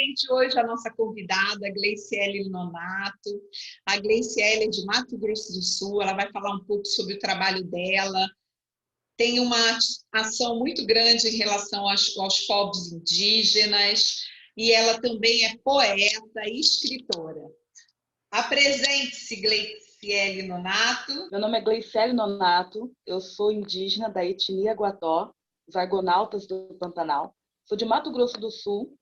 gente hoje a nossa convidada, Gleiciele Nonato. A Gleiciele é de Mato Grosso do Sul, ela vai falar um pouco sobre o trabalho dela. Tem uma ação muito grande em relação aos povos indígenas e ela também é poeta e escritora. Apresente-se, Gleiciele Nonato. Meu nome é Gleiciele Nonato, eu sou indígena da etnia Guató, os Argonautas do Pantanal. Sou de Mato Grosso do Sul,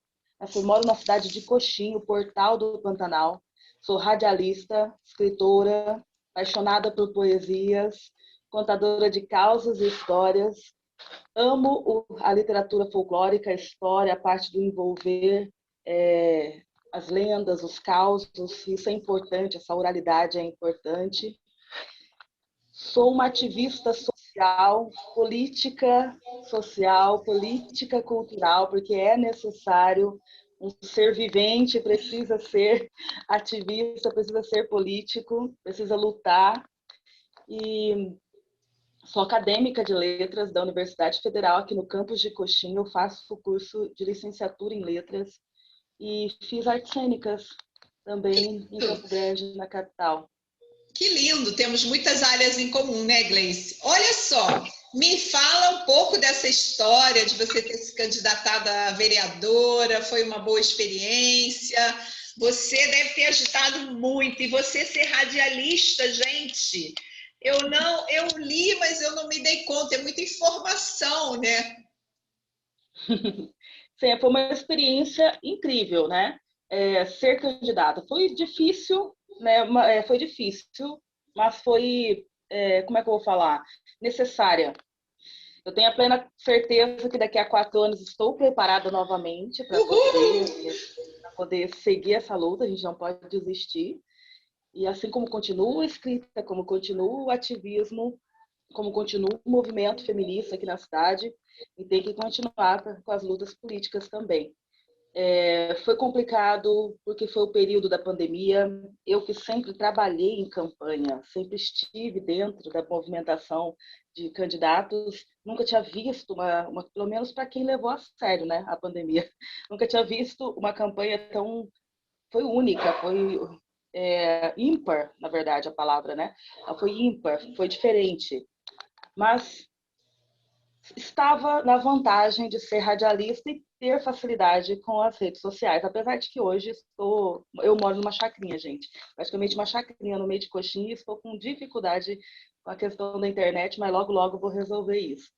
eu moro na cidade de Coxim, o Portal do Pantanal. Sou radialista, escritora, apaixonada por poesias, contadora de causas e histórias. Amo a literatura folclórica, a história, a parte do envolver as lendas, os causos. Isso é importante, essa oralidade é importante. Sou uma ativista política cultural, porque é necessário, um ser vivente precisa ser ativista, precisa ser político, precisa lutar. E sou acadêmica de letras da Universidade Federal, aqui no campus de Coxim. Eu faço o curso de licenciatura em letras e fiz artes cênicas também em Campo Grande, na capital. Que lindo, temos muitas áreas em comum, né, Gleice? Olha só, me fala um pouco dessa história de você ter se candidatado a vereadora, foi uma boa experiência, você deve ter agitado muito, e você ser radialista, gente, eu li, mas eu não me dei conta, é muita informação, né? Sim, foi uma experiência incrível, né? Ser candidata. Foi difícil, né? Foi difícil, mas foi, como é que eu vou falar? Necessária. Eu tenho a plena certeza que daqui a 4 anos estou preparada novamente para poder seguir essa luta, a gente não pode desistir. E assim como continua a escrita, como continua o ativismo, como continua o movimento feminista aqui na cidade, e tem que continuar com as lutas políticas também. Foi complicado porque foi o período da pandemia. Eu que sempre trabalhei em campanha, sempre estive dentro da movimentação de candidatos, nunca tinha visto pelo menos para quem levou a sério, né, a pandemia, nunca tinha visto uma campanha tão, foi única, foi ímpar, na verdade, a palavra, né? Ela foi ímpar, foi diferente. Mas estava na vantagem de ser radialista e ter facilidade com as redes sociais, apesar de que hoje eu moro numa chacrinha, gente, praticamente uma chacrinha no meio de Coxim, e estou com dificuldade com a questão da internet, mas logo, logo vou resolver isso.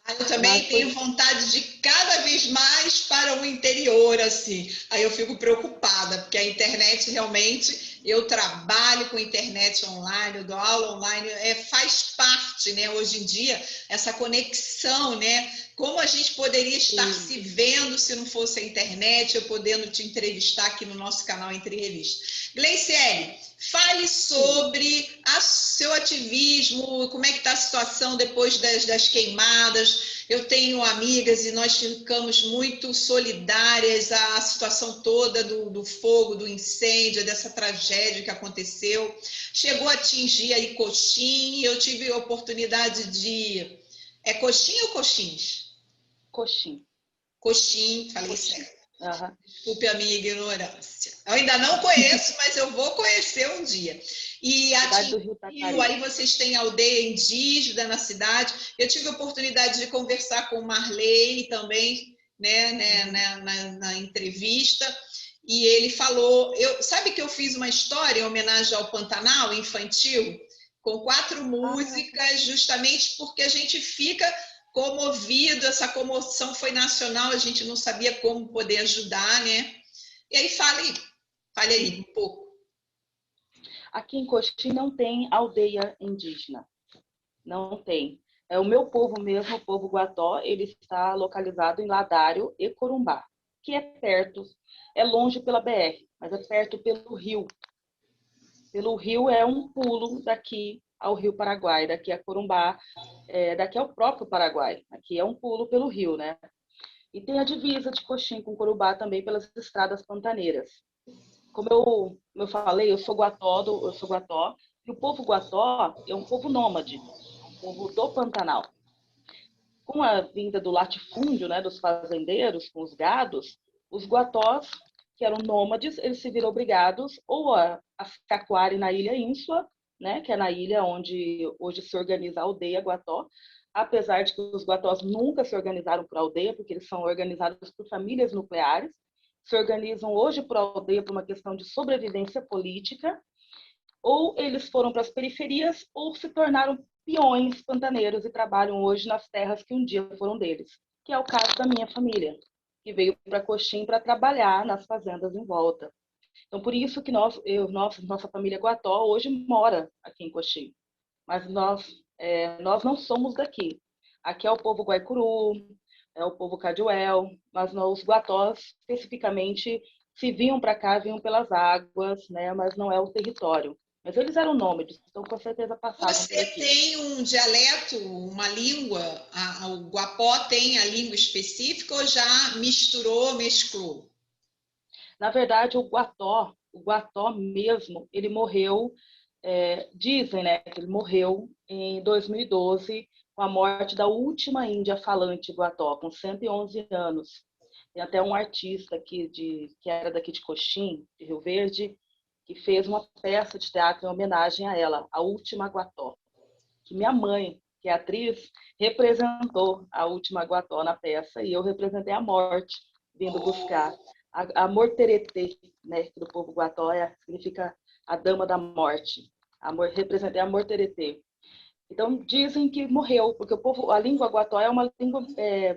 Eu também tenho vontade de cada vez mais para o interior, assim. Aí eu fico preocupada, porque a internet realmente, eu trabalho com internet online, eu dou aula online, faz parte, né? Hoje em dia, essa conexão, né? Como a gente poderia estar se vendo se não fosse a internet, eu podendo te entrevistar aqui no nosso canal Entre Revistas. Gleiciele, fale sobre o seu ativismo, como é que está a situação depois das queimadas. Eu tenho amigas e nós ficamos muito solidárias à situação toda do fogo, do incêndio, dessa tragédia que aconteceu. Chegou a atingir aí Coxim, eu tive a oportunidade de... É Coxim ou Coxins? Coxim. Coxim, falei certo. Uhum. Desculpe a minha ignorância. Eu ainda não conheço, mas eu vou conhecer um dia. E aí vocês têm aldeia indígena na cidade. Eu tive a oportunidade de conversar com o Marley também, né, na entrevista, e ele falou... Sabe que eu fiz uma história em homenagem ao Pantanal infantil, com 4 músicas, justamente porque a gente fica comovido, essa comoção foi nacional, a gente não sabia como poder ajudar, né? E aí, fale aí um pouco. Aqui em Coxim não tem aldeia indígena, não tem. O meu povo mesmo, o povo Guató, ele está localizado em Ladário e Corumbá, que é perto, é longe pela BR, mas é perto pelo rio. Pelo rio é um pulo daqui ao Rio Paraguai, daqui a Corumbá, daqui ao próprio Paraguai. Aqui é um pulo pelo rio, né? E tem a divisa de Coxim com Corumbá também pelas estradas pantaneiras. Como eu falei, eu sou Guató, e o povo Guató é um povo nômade, um povo do Pantanal. Com a vinda do latifúndio, né, dos fazendeiros, com os gados, os Guatós que eram nômades, eles se viram obrigados ou a se acuarem na ilha Ínsula, né, que é na ilha onde hoje se organiza a aldeia Guató, apesar de que os Guatós nunca se organizaram por aldeia, porque eles são organizados por famílias nucleares, se organizam hoje por aldeia por uma questão de sobrevivência política, ou eles foram para as periferias ou se tornaram peões pantaneiros e trabalham hoje nas terras que um dia foram deles, que é o caso da minha família, que veio para Coxim para trabalhar nas fazendas em volta. Então, por isso que nossa família Guató hoje mora aqui em Coxim. Mas nós não somos daqui. Aqui é o povo Guaicuru, é o povo Caduel, mas os Guatós, especificamente, se vinham para cá, vinham pelas águas, né? Mas não é o território. Mas eles eram nômades, então com certeza passavam por aqui. Você tem um dialeto, uma língua? O Guapó tem a língua específica ou já misturou, mesclou? Na verdade, o Guató mesmo, ele morreu, dizem, né, que ele morreu em 2012 com a morte da última índia falante Guató, com 111 anos. Tem até um artista aqui que era daqui de Coxim, de Rio Verde, que fez uma peça de teatro em homenagem a ela, a última Guató. Que minha mãe, que é atriz, representou a última Guató na peça e eu representei a morte, vindo buscar a Morteretê, né, que do povo Guató significa a dama da morte. Representei a Morteretê. Então dizem que morreu, porque a língua Guató é uma língua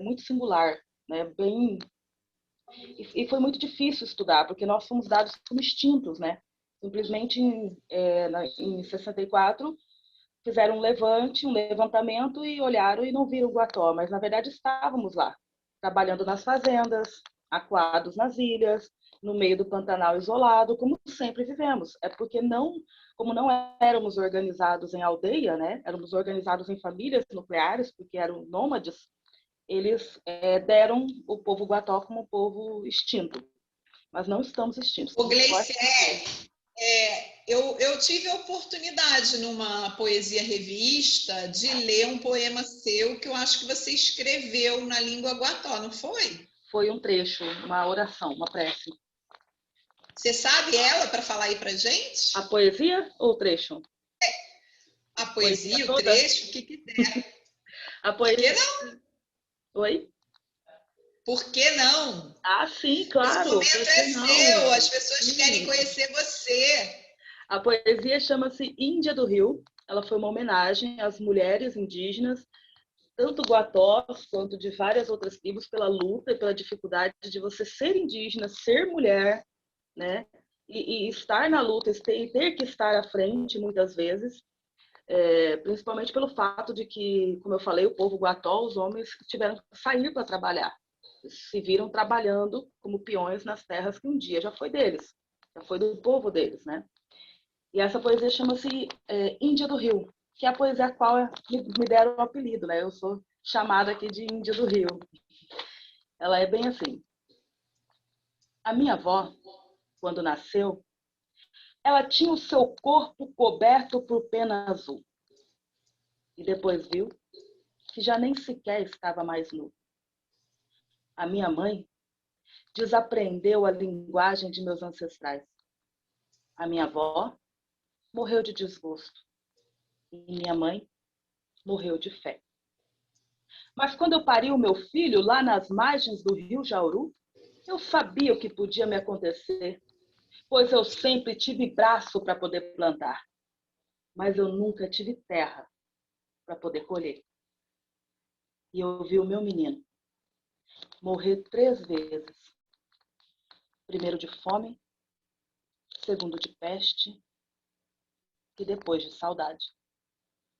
muito singular, né, e foi muito difícil estudar, porque nós fomos dados como extintos, né? Simplesmente em 64 fizeram um levantamento e olharam e não viram o Guató, mas na verdade estávamos lá, trabalhando nas fazendas, acuados nas ilhas, no meio do Pantanal isolado, como sempre vivemos. É porque como não éramos organizados em aldeia, né? Éramos organizados em famílias nucleares, porque eram nômades, eles deram o povo Guató como um povo extinto. Mas não estamos extintos. O Gleice, eu tive a oportunidade numa poesia revista de ler um poema seu que eu acho que você escreveu na língua Guató, não foi? Foi um trecho, uma oração, uma prece. Você sabe ela para falar aí para gente? A poesia ou o trecho? A poesia, o toda? trecho, o que quiser. A poesia. Por que não? Oi? Por que não? Ah, sim, claro. Esse momento é seu, as pessoas querem conhecer você. A poesia chama-se Índia do Rio. Ela foi uma homenagem às mulheres indígenas, tanto guatós quanto de várias outras tribos, pela luta e pela dificuldade de você ser indígena, ser mulher, né? E estar na luta e ter que estar à frente muitas vezes, principalmente pelo fato de que, como eu falei, o povo guató, os homens tiveram que sair para trabalhar. Se viram trabalhando como peões nas terras que um dia já foi deles, já foi do povo deles, né? E essa poesia chama-se Índia do Rio, que é a poesia a qual me deram o apelido, né? Eu sou chamada aqui de Índia do Rio. Ela é bem assim. A minha avó, quando nasceu, ela tinha o seu corpo coberto por pena azul. E depois viu que já nem sequer estava mais nu. A minha mãe desaprendeu a linguagem de meus ancestrais. A minha avó morreu de desgosto. E minha mãe morreu de fé. Mas quando eu pari o meu filho lá nas margens do rio Jauru, eu sabia o que podia me acontecer, pois eu sempre tive braço para poder plantar, mas eu nunca tive terra para poder colher. E eu vi o meu menino morrer 3 vezes. Primeiro de fome, segundo de peste e depois de saudade.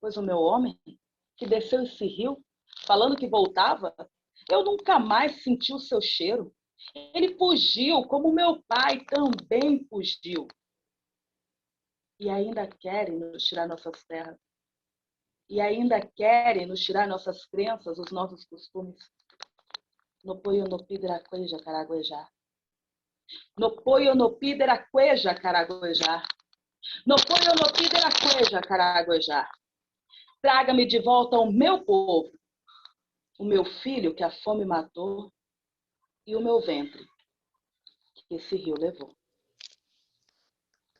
Pois o meu homem, que desceu esse rio, falando que voltava, eu nunca mais senti o seu cheiro. Ele fugiu, como meu pai também fugiu. E ainda querem nos tirar nossas terras. E ainda querem nos tirar nossas crenças, os nossos costumes. No poio no pideraqueja caraguejá. No poio no pideraqueja caraguejá. No poio no pideraqueja caraguejá. Traga-me de volta ao meu povo, o meu filho que a fome matou e o meu ventre esse rio levou.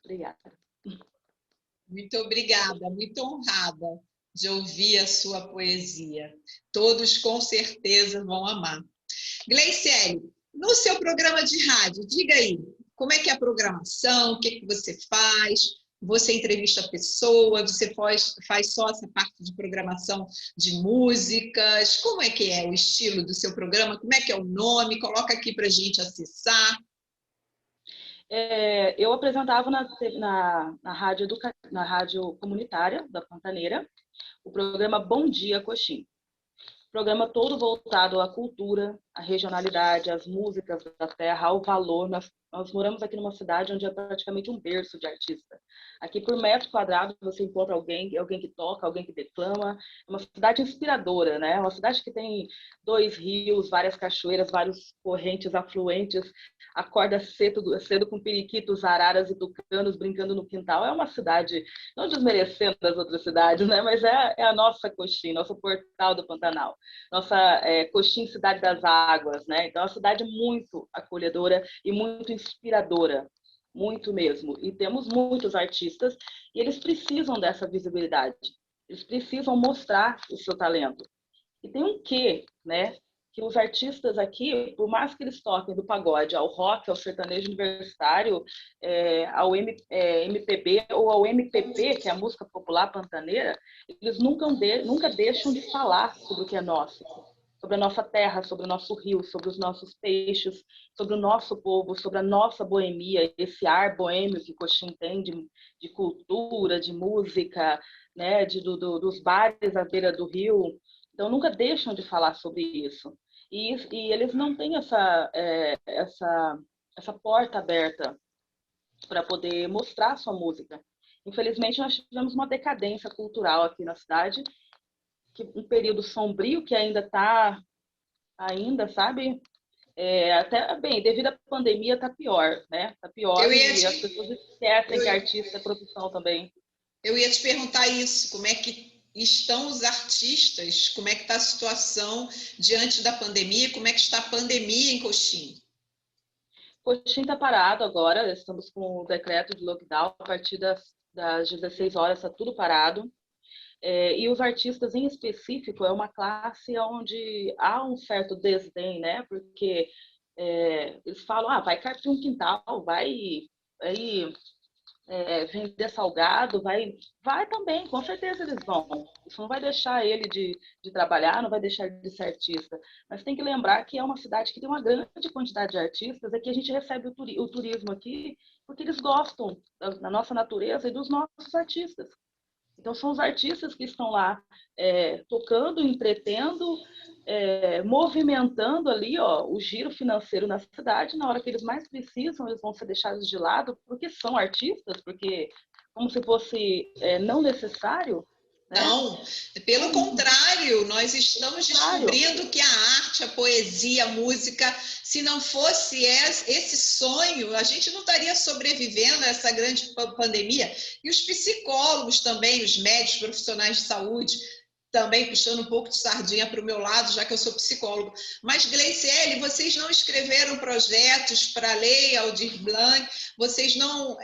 Obrigada. Muito obrigada, muito honrada de ouvir a sua poesia. Todos com certeza vão amar. Gleiciele, no seu programa de rádio, diga aí, como é que é a programação, o que é que você faz? Você entrevista a pessoa, você faz só essa parte de programação de músicas? Como é que é o estilo do seu programa? Como é que é o nome? Coloca aqui para a gente acessar. Eu apresentava na rádio comunitária da Pantaneira o programa Bom Dia Coxim. Programa todo voltado à cultura, à regionalidade, às músicas da terra, ao valor. Nós moramos aqui numa cidade onde é praticamente um berço de artista. Aqui, por metro quadrado, você encontra alguém que toca, alguém que declama. É uma cidade inspiradora, né? É uma cidade que tem 2 rios, várias cachoeiras, vários correntes afluentes. Acorda cedo com periquitos, araras e tucanos brincando no quintal. É uma cidade, não desmerecendo as outras cidades, né? Mas é a nossa Coxim, nosso portal do Pantanal. Nossa Coxim Cidade das Águas, né? Então, é uma cidade muito acolhedora e muito inspiradora, muito mesmo. E temos muitos artistas e eles precisam dessa visibilidade. Eles precisam mostrar o seu talento. E tem um quê, né? Que os artistas aqui, por mais que eles toquem do pagode ao rock, ao sertanejo universitário, ao MPB ou ao MPB, que é a música popular pantaneira, eles nunca deixam de falar sobre o que é nosso, sobre a nossa terra, sobre o nosso rio, sobre os nossos peixes, sobre o nosso povo, sobre a nossa boemia, esse ar boêmio que Coxim tem de cultura, de música, né, dos bares à beira do rio. Então, nunca deixam de falar sobre isso. E eles não têm essa porta aberta para poder mostrar a sua música. Infelizmente, nós tivemos uma decadência cultural aqui na cidade, um período sombrio que ainda está, sabe? Bem, devido à pandemia, está pior, né? Está pior e as pessoas esquecem que artista é profissão também. Eu ia te perguntar isso, como é que estão os artistas, como é que está a situação diante da pandemia, como é que está a pandemia em Coxim? Coxim está parado agora, estamos com o decreto de lockdown, a partir das 16 horas está tudo parado. E os artistas em específico é uma classe onde há um certo desdém, né? Porque eles falam, vai carpir um quintal, vai vender salgado, vai também, com certeza eles vão. Isso não vai deixar ele de trabalhar, não vai deixar ele de ser artista. Mas tem que lembrar que é uma cidade que tem uma grande quantidade de artistas, é que a gente recebe o turismo aqui porque eles gostam da nossa natureza e dos nossos artistas. Então, são os artistas que estão lá tocando, entretendo, movimentando ali o giro financeiro na cidade. Na hora que eles mais precisam, eles vão ser deixados de lado, porque são artistas, porque como se fosse não necessário. Né? Não, pelo contrário, nós estamos descobrindo que a arte, a poesia, a música, se não fosse esse sonho, a gente não estaria sobrevivendo a essa grande pandemia. E os psicólogos também, os médicos, profissionais de saúde, também puxando um pouco de sardinha para o meu lado, já que eu sou psicólogo. Mas, Gleiciele, vocês não escreveram projetos para a Lei Aldir Blanc, vocês não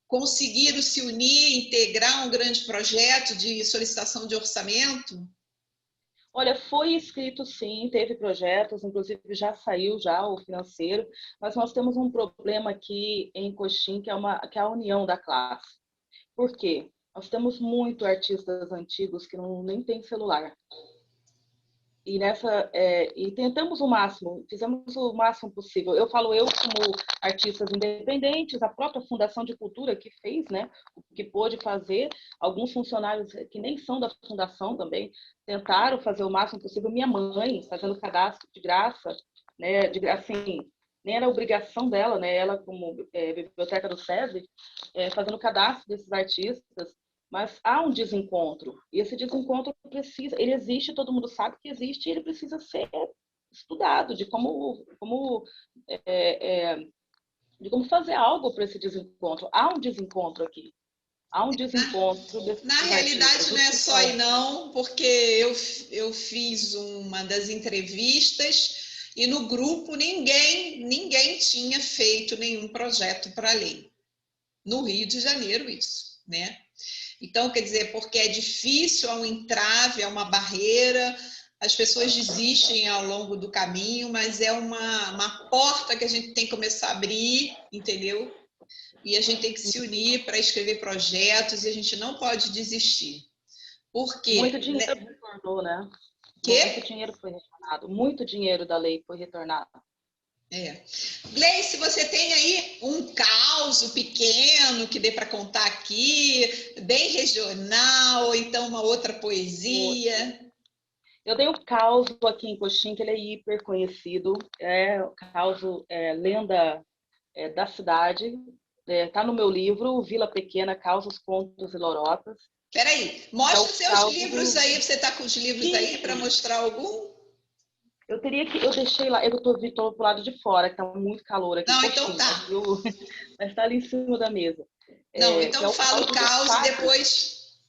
conseguiram se unir, integrar um grande projeto de solicitação de orçamento? Olha, foi escrito sim, teve projetos, inclusive já saiu o financeiro, mas nós temos um problema aqui em Coxim, que é a união da classe. Por quê? Nós temos muito artistas antigos que nem têm celular. E tentamos o máximo, fizemos o máximo possível. Eu falo como artistas independentes, a própria Fundação de Cultura que fez, né, o que pôde fazer, alguns funcionários que nem são da fundação também tentaram fazer o máximo possível. Minha mãe fazendo cadastro de graça, né, assim, nem era obrigação dela, né, ela como biblioteca do SESI, fazendo cadastro desses artistas. Mas há um desencontro, e esse desencontro ele existe, todo mundo sabe que existe, e ele precisa ser estudado, de como fazer algo para esse desencontro. Há um desencontro aqui, há um desencontro. Na realidade não é só aí não, porque eu fiz uma das entrevistas E no grupo ninguém tinha feito nenhum projeto para a lei. No Rio de Janeiro, isso, né? Então, quer dizer, porque é difícil, é um entrave, é uma barreira, as pessoas desistem ao longo do caminho, mas é uma porta que a gente tem que começar a abrir, entendeu? E a gente tem que se unir para escrever projetos e a gente não pode desistir. Por Muito quê? dinheiro retornou, né? Muito Que? dinheiro foi retornado. Muito dinheiro da lei foi retornado. Gleice, você tem aí um caos pequeno que dê para contar aqui, bem regional, ou então uma outra poesia? Eu dei o caos aqui em Coxim, que ele é hiper conhecido. É o caos, lenda da cidade. Tá no meu livro, Vila Pequena, Causos, Contos e Lorotas. Peraí, É mostra o os seus caos livros aí. Você está com os livros aí para Sim, mostrar algum? eu deixei lá, eu tô pro lado de fora, que tá muito calor aqui em Não, então Coxim, tá. mas tá ali em cima da mesa. Não, Que então é o fala caos o do caos e padre, depois.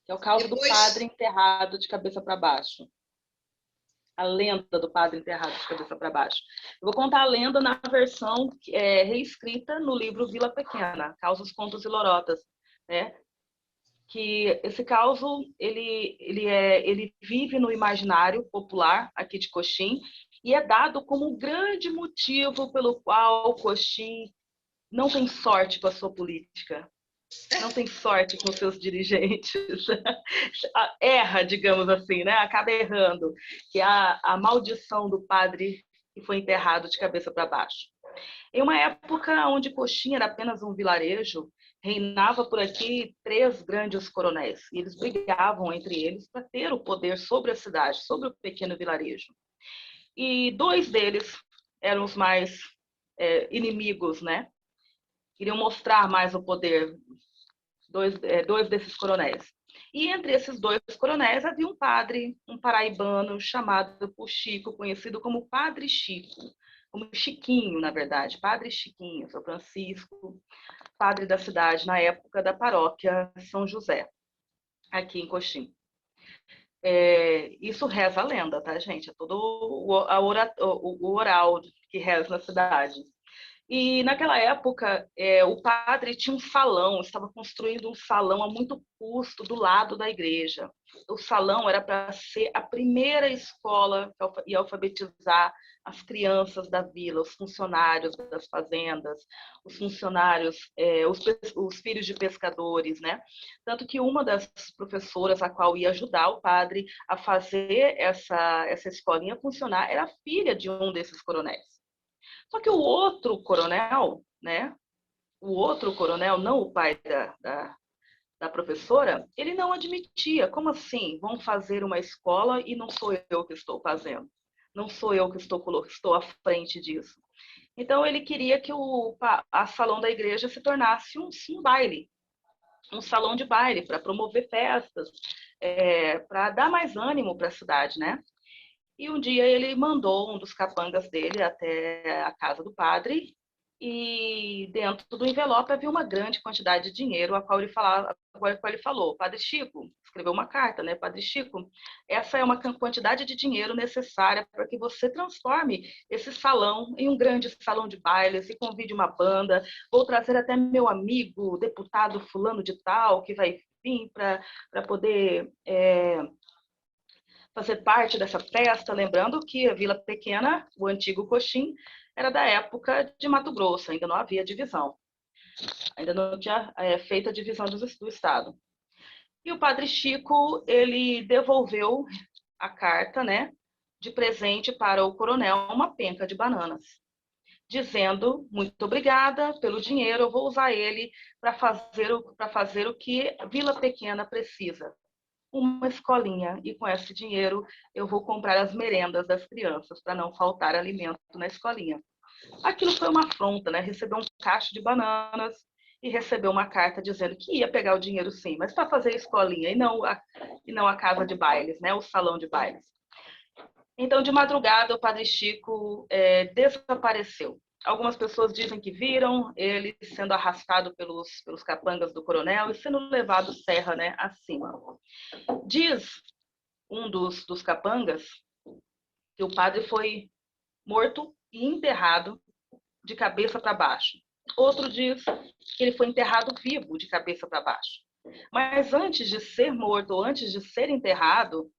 que é o caos do padre Depois. enterrado de cabeça para baixo. A lenda do padre enterrado de cabeça para baixo. Eu vou contar a lenda na versão reescrita no livro Vila Pequena, Causos, Contos e Lorotas, né? Que esse caos ele vive no imaginário popular aqui de Coxim e é dado como o grande motivo pelo qual Coxim não tem sorte com a sua política, não tem sorte com seus dirigentes, erra, digamos assim, né? Acaba errando, que é a maldição do padre que foi enterrado de cabeça para baixo. Em uma época onde Coxim era apenas um vilarejo, reinava por aqui 3 grandes coronéis, e eles brigavam entre eles para ter o poder sobre a cidade, sobre o pequeno vilarejo. E 2 deles eram os mais inimigos, né? Queriam mostrar mais o poder, dois desses coronéis. E entre esses 2 coronéis havia um padre, um paraibano chamado por Chico, conhecido como Padre Chico, como Chiquinho, na verdade, Padre Chiquinho, São Francisco, padre da cidade na época da paróquia São José, aqui em Coxim. Isso reza a lenda, tá, gente? É todo o oral que reza na cidade. E naquela época, o padre tinha um salão, estava construindo um salão a muito custo do lado da igreja. O salão era para ser a primeira escola que ia alfabetizar as crianças da vila, os funcionários das fazendas, os funcionários, os filhos de pescadores, né? Tanto que uma das professoras a qual ia ajudar o padre a fazer essa escolinha funcionar era filha de um desses coronéis. Só que o outro coronel, né? O outro coronel, não o pai da professora, ele não admitia. Como assim? Vão fazer uma escola e não sou eu que estou fazendo. Não sou eu que estou à frente disso. Então ele queria que a salão da igreja se tornasse um baile, um salão de baile para promover festas, para dar mais ânimo para a cidade, né? E um dia ele mandou um dos capangas dele até a casa do padre e dentro do envelope havia uma grande quantidade de dinheiro, a qual ele falou, Padre Chico, escreveu uma carta, né? Padre Chico, essa é uma quantidade de dinheiro necessária para que você transforme esse salão em um grande salão de bailes e convide uma banda. Vou trazer até meu amigo, deputado fulano de tal, que vai vir para poder fazer parte dessa festa, lembrando que a Vila Pequena, o antigo Coxim, era da época de Mato Grosso, ainda não havia divisão, ainda não tinha feito a divisão do estado. E o padre Chico, ele devolveu a carta, né, de presente para o coronel, uma penca de bananas, dizendo, muito obrigada pelo dinheiro, eu vou usar ele para fazer o que Vila Pequena precisa, uma escolinha, e com esse dinheiro eu vou comprar as merendas das crianças para não faltar alimento na escolinha. Aquilo foi uma afronta, né? Recebeu um cacho de bananas e recebeu uma carta dizendo que ia pegar o dinheiro sim, mas para fazer a escolinha e não a casa de bailes, né? O salão de bailes. Então, de madrugada, o padre Chico desapareceu. Algumas pessoas dizem que viram ele sendo arrastado pelos capangas do coronel e sendo levado serra, né, acima. Diz um dos capangas que o padre foi morto e enterrado de cabeça para baixo. Outro diz que ele foi enterrado vivo, de cabeça para baixo. Mas antes de ser morto, ou antes de ser enterrado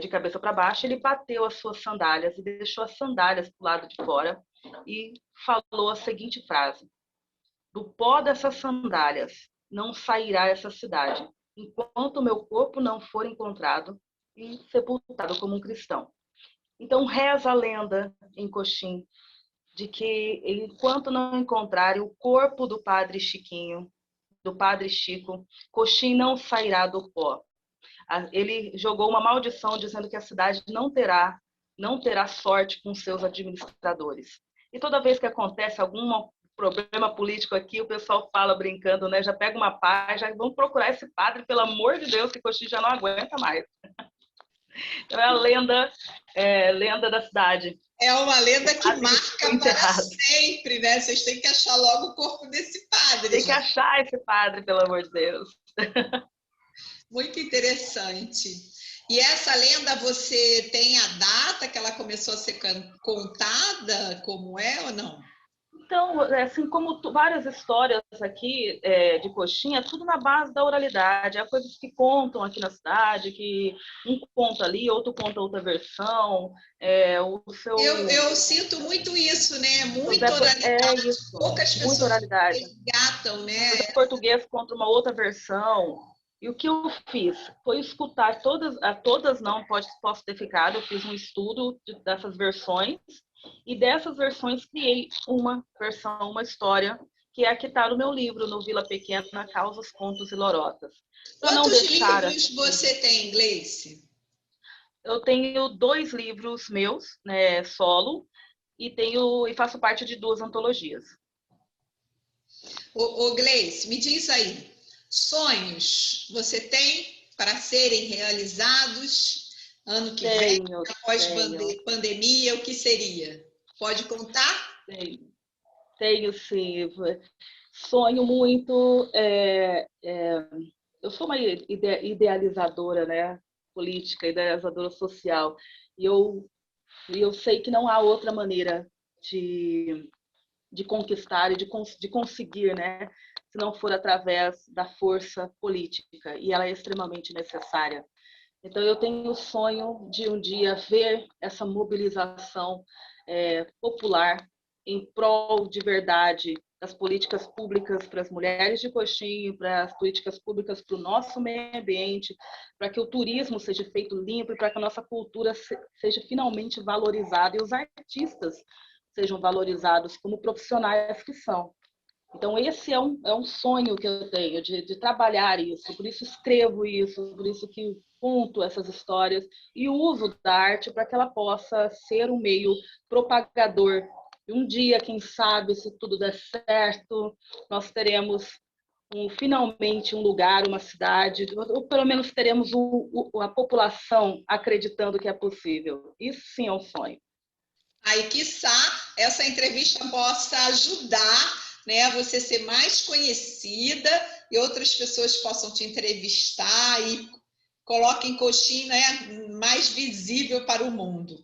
de cabeça para baixo, ele bateu as suas sandálias e deixou as sandálias para o lado de fora e falou a seguinte frase: do pó dessas sandálias não sairá essa cidade, enquanto o meu corpo não for encontrado e sepultado como um cristão. Então reza a lenda em Coxim de que enquanto não encontrarem o corpo do padre Chiquinho, do padre Chico, Coxim não sairá do pó. Ele jogou uma maldição dizendo que a cidade não terá sorte com seus administradores. E toda vez que acontece algum problema político aqui, o pessoal fala brincando, né? Já pega uma paz, já vamos procurar esse padre, pelo amor de Deus, que Coxim já não aguenta mais. Então é a lenda da cidade. É uma lenda que marca para sempre, né? Vocês têm que achar logo o corpo desse padre. Tem que achar esse padre, pelo amor de Deus. Muito interessante. E essa lenda, você tem a data que ela começou a ser contada, como é ou não? Então, assim como várias histórias aqui de Coxinha, tudo na base da oralidade. Há coisas que contam aqui na cidade, que um conta ali, outro conta outra versão. Eu sinto muito isso, né? Muita oralidade, poucas pessoas oralidade. resgatam, né? O português conta uma outra versão. E o que eu fiz foi escutar todas não, posso ter ficado, eu fiz um estudo dessas versões, e dessas versões criei uma versão, uma história, que é a que está no meu livro, no Vila Pequena, Causas, Contos e Lorotas. Quantos livros você tem, Gleice? Eu tenho 2 livros meus, né, solo, e faço parte de 2 antologias. Ô Gleice, me diz aí, sonhos você tem para serem realizados ano que vem, após pandemia, o que seria? Pode contar? Tenho sim. Sonho muito. Eu sou uma idealizadora, né? Política, idealizadora social. E eu sei que não há outra maneira de conquistar e de conseguir, né? Se não for através da força política. E ela é extremamente necessária. Então, eu tenho o sonho de um dia ver essa mobilização popular em prol de verdade das políticas públicas para as mulheres de Coxim, para as políticas públicas para o nosso meio ambiente, para que o turismo seja feito limpo e para que a nossa cultura seja finalmente valorizada e os artistas sejam valorizados como profissionais que são. Então, esse é um sonho que eu tenho, de trabalhar isso, por isso escrevo isso, por isso que conto essas histórias e uso da arte para que ela possa ser um meio propagador. E um dia, quem sabe, se tudo der certo, nós teremos finalmente um lugar, uma cidade, ou pelo menos teremos a população acreditando que é possível. Isso sim é um sonho. Aí, quiçá, essa entrevista possa ajudar, né, você ser mais conhecida e outras pessoas possam te entrevistar e coloquem Coxim, né, mais visível para o mundo.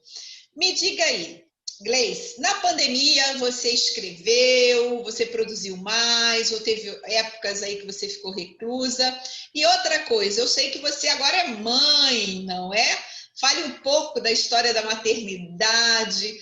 Me diga aí, Gleice, na pandemia você escreveu, você produziu mais, ou teve épocas aí que você ficou reclusa? E outra coisa, eu sei que você agora é mãe, não é? Fale um pouco da história da maternidade,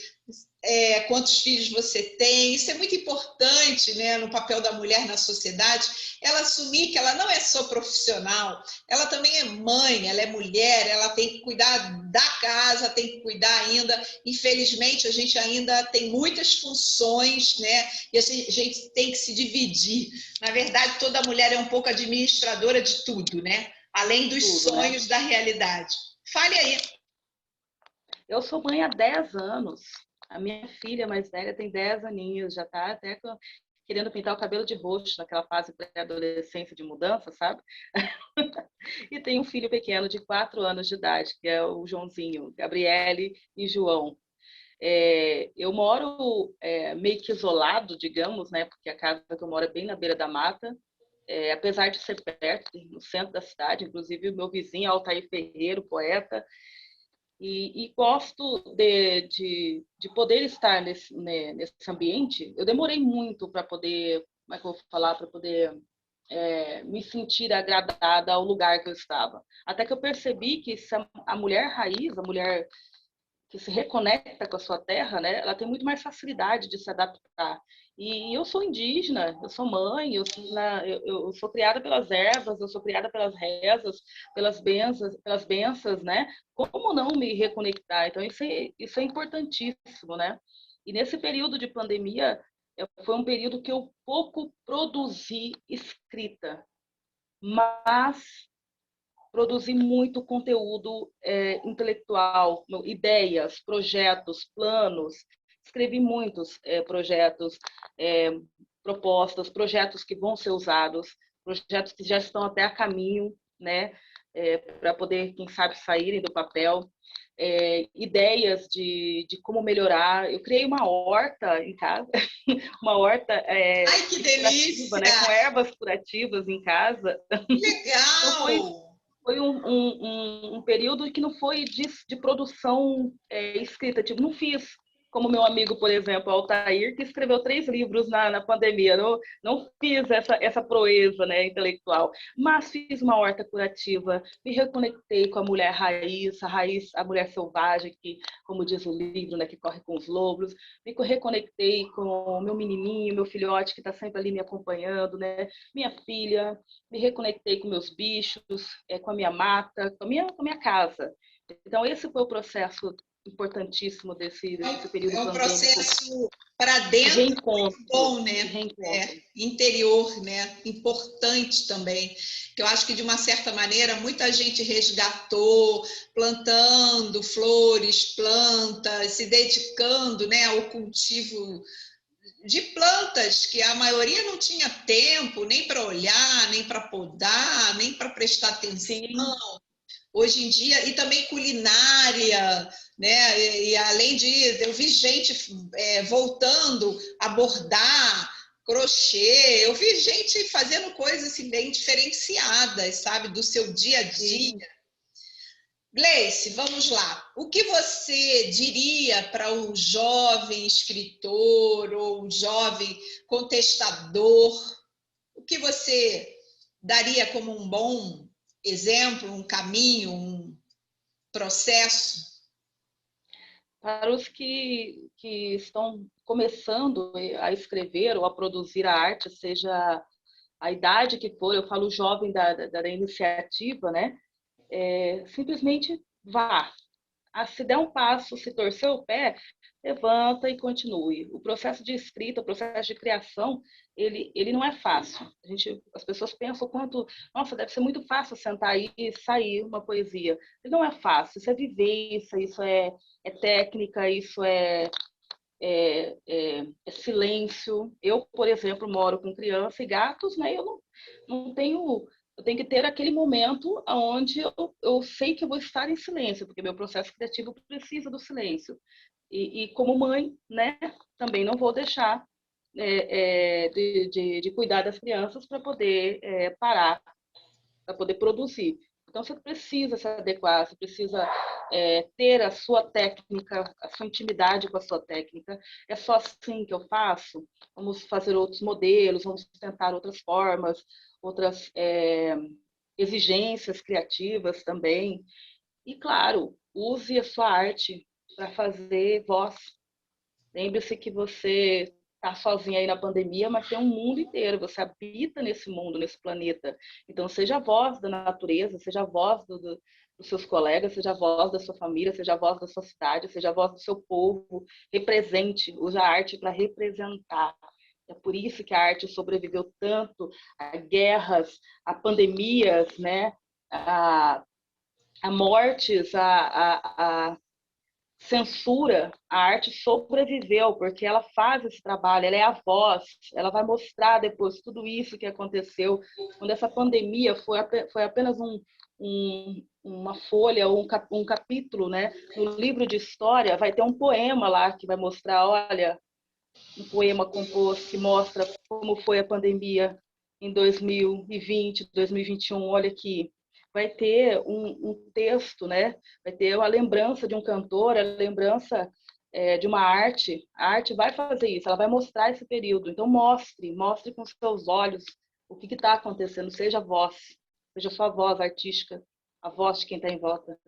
quantos filhos você tem. Isso é muito importante, né, no papel da mulher na sociedade, ela assumir que ela não é só profissional, ela também é mãe, ela é mulher, ela tem que cuidar da casa, tem que cuidar ainda. Infelizmente, a gente ainda tem muitas funções, né, e a gente tem que se dividir. Na verdade, toda mulher é um pouco administradora de tudo, né, além dos sonhos, né, da realidade. Fale aí. Eu sou mãe há 10 anos. A minha filha mais velha tem 10 aninhos, já está até querendo pintar o cabelo de roxo, naquela fase pré-adolescência de mudança, sabe? E tem um filho pequeno de 4 anos de idade, que é o Joãozinho, Gabriele e João. Eu moro meio que isolado, digamos, né? Porque a casa que eu moro é bem na beira da mata. Apesar de ser perto, no centro da cidade, inclusive o meu vizinho, Altair Ferreira, poeta, E gosto de poder estar nesse ambiente. Eu demorei muito para poder, como é que eu vou falar, para poder me sentir agradada ao lugar que eu estava. Até que eu percebi que a mulher raiz, a mulher que se reconecta com a sua terra, né, ela tem muito mais facilidade de se adaptar. E eu sou indígena, eu sou mãe, eu sou criada pelas ervas, eu sou criada pelas rezas, pelas bênçãos, né? Como não me reconectar? Então, isso é importantíssimo, né? E nesse período de pandemia, foi um período que eu pouco produzi escrita, mas produzi muito conteúdo intelectual, ideias, projetos, planos. Escrevi muitos projetos, propostas, projetos que vão ser usados, projetos que já estão até a caminho, né, para poder, quem sabe, saírem do papel. Ideias de como melhorar. Eu criei uma horta em casa, uma horta Ai, que delícia! curativa, né, com ervas curativas em casa. Então Legal! foi um período que não foi de produção escrita. Tipo, não fiz como meu amigo, por exemplo, Altair, que escreveu 3 livros na pandemia. Não fiz essa proeza, né, intelectual, mas fiz uma horta curativa, me reconectei com a mulher raiz, a mulher selvagem, que, como diz o livro, né, que corre com os lobos. Me reconectei com o meu menininho, meu filhote, que está sempre ali me acompanhando, né, minha filha. Me reconectei com meus bichos, com a minha mata, com a minha casa. Então, esse foi o processo importantíssimo desse período É um pandêmico. processo para De dentro reencontro. muito bom, né? De reencontro. Interior, né? Importante também. Que eu acho que, de uma certa maneira, muita gente resgatou, plantando flores, plantas, se dedicando, né, ao cultivo de plantas que a maioria não tinha tempo nem para olhar, nem para podar, nem para prestar atenção. Sim. Hoje em dia, e também culinária, né? E além de, eu vi gente voltando a bordar, crochê, eu vi gente fazendo coisas assim, bem diferenciadas, sabe, do seu dia a dia. Sim. Gleice, vamos lá. O que você diria para um jovem escritor ou um jovem contestador? O que você daria como um bom exemplo, um caminho, um processo? Para os que estão começando a escrever ou a produzir a arte, seja a idade que for, eu falo jovem da iniciativa, né? Simplesmente vá. Se der um passo, se torcer o pé, levanta e continue. O processo de escrita, o processo de criação, ele não é fácil. As pessoas pensam quanto, nossa, deve ser muito fácil sentar aí e sair uma poesia. Ele não é fácil, isso é vivência, isso é técnica, isso é silêncio. Eu, por exemplo, moro com criança e gatos, né? Eu não tenho. Eu tenho que ter aquele momento onde eu sei que eu vou estar em silêncio, porque meu processo criativo precisa do silêncio. E como mãe, né, também não vou deixar de cuidar das crianças para poder parar, para poder produzir. Então, você precisa se adequar, você precisa ter a sua técnica, a sua intimidade com a sua técnica. É só assim que eu faço? Vamos fazer outros modelos, vamos tentar outras formas, outras exigências criativas também. E, claro, use a sua arte para fazer voz. Lembre-se que você está sozinha aí na pandemia, mas tem um mundo inteiro. Você habita nesse mundo, nesse planeta. Então, seja a voz da natureza, seja a voz dos seus colegas, seja a voz da sua família, seja a voz da sua cidade, seja a voz do seu povo. Represente, use a arte para representar. É por isso que a arte sobreviveu tanto a guerras, a pandemias, né? a mortes, a censura. A arte sobreviveu porque ela faz esse trabalho, ela é a voz, ela vai mostrar depois tudo isso que aconteceu. Quando essa pandemia foi apenas uma folha ou um capítulo, né? No livro de história vai ter um poema lá que vai mostrar, olha, um poema composto que mostra como foi a pandemia em 2020, 2021, olha aqui. vai ter um texto, né? Vai ter a lembrança de um cantor, a lembrança de uma arte. A arte vai fazer isso, ela vai mostrar esse período. Então, mostre com seus olhos o que está acontecendo, seja a voz, seja a sua voz artística, a voz de quem está em volta.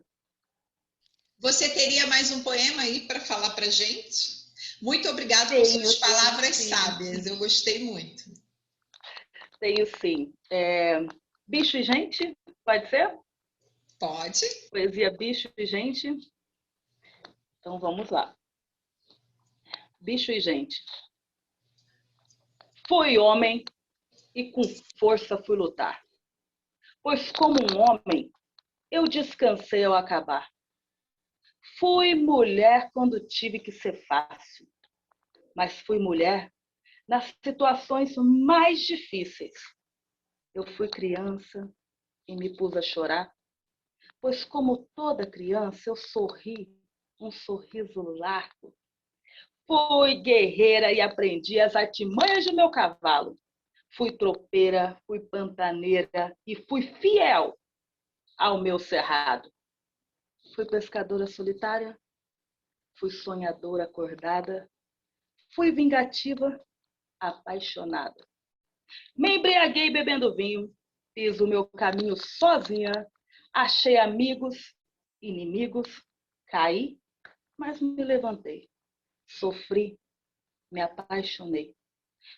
Você teria mais um poema aí para falar para gente? Muito obrigada por suas palavras sábias, eu gostei muito. Tenho sim. Bicho e gente, pode ser? Pode. Poesia Bicho e Gente. Então vamos lá. Bicho e gente. Fui homem e com força fui lutar. Pois como um homem, eu descansei ao acabar. Fui mulher quando tive que ser fácil. Mas fui mulher nas situações mais difíceis. Eu fui criança e me pus a chorar. Pois como toda criança, eu sorri, um sorriso largo. Fui guerreira e aprendi as artimanhas de meu cavalo. Fui tropeira, fui pantaneira e fui fiel ao meu cerrado. Fui pescadora solitária, fui sonhadora acordada, fui vingativa, apaixonada. Me embriaguei bebendo vinho, fiz o meu caminho sozinha, achei amigos, inimigos, caí, mas me levantei. Sofri, me apaixonei.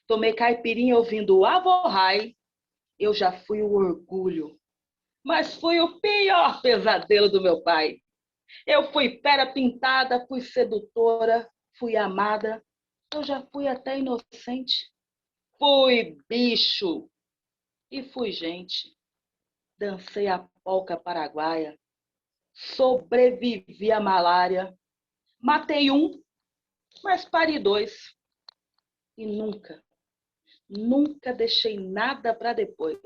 Tomei caipirinha ouvindo o Avorrai. Eu já fui o orgulho, mas fui o pior pesadelo do meu pai. Eu fui pera pintada, fui sedutora, fui amada. Eu já fui até inocente. Fui bicho e fui gente. Dancei a polca paraguaia. Sobrevivi à malária. Matei um, mas pari dois. E nunca deixei nada para depois.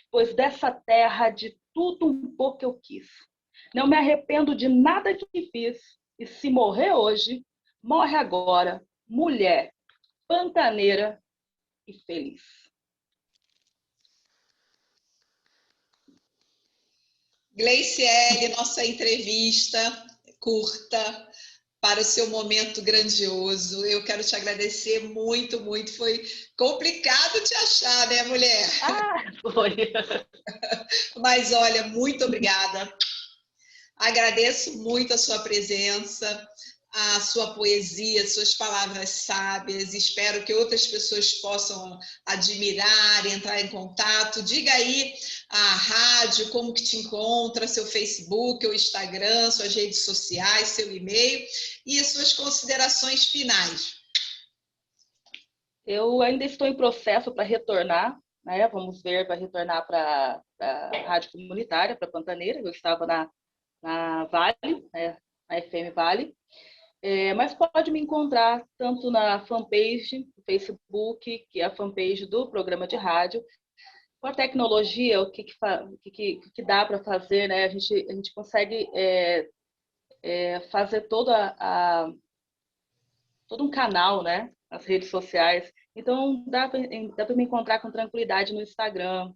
Pois dessa terra de tudo um pouco eu quis. Não me arrependo de nada que fiz. E se morrer hoje, morre agora, mulher, pantaneira e feliz. Gleiciele, nossa entrevista curta para o seu momento grandioso. Eu quero te agradecer muito, muito. Foi complicado te achar, né, mulher? Foi. Mas olha, muito obrigada. Agradeço muito a sua presença, a sua poesia, suas palavras sábias. Espero que outras pessoas possam admirar, entrar em contato. Diga aí a rádio, como que te encontra, seu Facebook, o Instagram, suas redes sociais, seu e-mail e as suas considerações finais. Eu ainda estou em processo para retornar, né? Vamos ver, para retornar para a rádio comunitária, para Pantaneira. Eu estava na Vale, né? Na FM Vale. Mas pode me encontrar tanto na fanpage do Facebook, que é a fanpage do programa de rádio. Com a tecnologia, o que dá para fazer, né? A gente consegue fazer todo um canal, né? Nas redes sociais. Então, dá para me encontrar com tranquilidade no Instagram,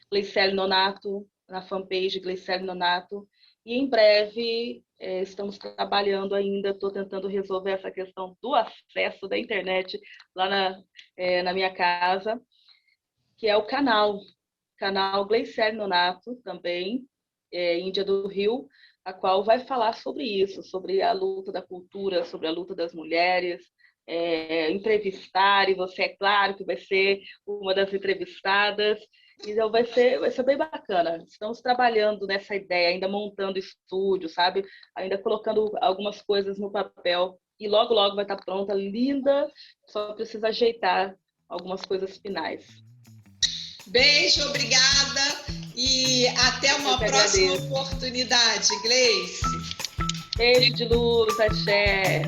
Gleiciele Nonato, na fanpage Gleiciele Nonato. E em breve estamos trabalhando ainda, estou tentando resolver essa questão do acesso da internet lá na minha casa, que é o canal Gleiciele Nonato, também, Índia do Rio, a qual vai falar sobre isso, sobre a luta da cultura, sobre a luta das mulheres, entrevistar, e você, é claro, que vai ser uma das entrevistadas. Então vai ser bem bacana. Estamos trabalhando nessa ideia, ainda montando estúdio, sabe? Ainda colocando algumas coisas no papel. E logo, logo vai estar pronta, linda. Só precisa ajeitar algumas coisas finais. Beijo, obrigada. E até uma próxima oportunidade, Gleice. Beijo de luz, axé.